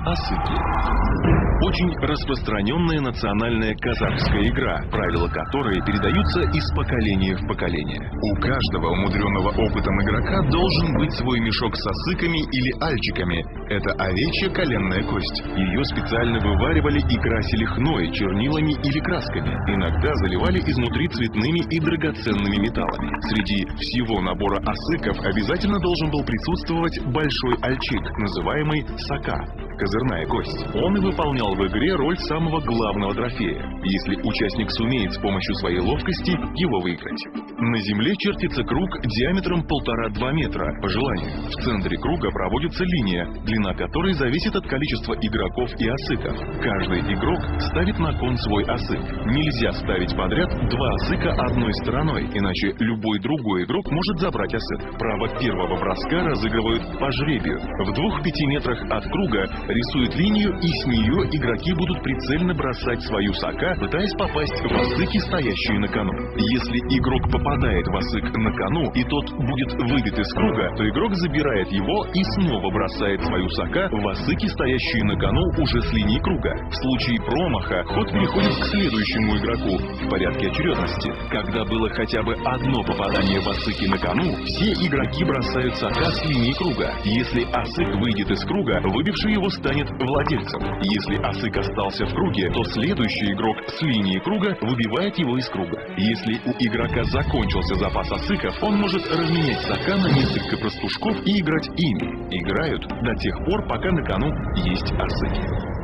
Асыки. Очень распространенная национальная казахская игра, правила которой передаются из поколения в поколение. У каждого умудренного опытом игрока должен быть свой мешок с асыками или альчиками. Это овечья коленная кость. Ее специально вываривали и красили хной, чернилами или красками. Иногда заливали изнутри цветными и драгоценными металлами. Среди всего набора асыков обязательно должен был присутствовать большой альчик, называемый сака. Козырная кость. Он и выполнял в игре роль самого главного трофея, если участник сумеет с помощью своей ловкости его выиграть. На земле чертится круг диаметром 1,5–2 метра, по желанию. В центре круга проводится линия, длина которой зависит от количества игроков и асыков. Каждый игрок ставит на кон свой асык. Нельзя ставить подряд два асыка одной стороной, иначе любой другой игрок может забрать асык. Право первого броска разыгрывают по жребию. В 2–5 метрах от круга рисуют линию, и с нее игроки будут прицельно бросать свою сака, пытаясь попасть в асыки, стоящие на кону. Если игрок попадает в асык на кону, и тот будет выбит из круга, то игрок забирает его и снова бросает свою сака в асыки, стоящие на кону уже с линии круга. В случае промаха ход переходит к следующему игроку в порядке очередности. Когда было хотя бы одно попадание в асыки на кону, все игроки бросают сака с линии круга. Если асык выйдет из круга, выбивший его станет владельцем. Если асык остался в круге, то следующий игрок с линии круга выбивает его из круга. Если у игрока закончился запас асыков, он может разменять сака на несколько простушков и играть ими. Играют до тех пор, пока на кону есть асыки.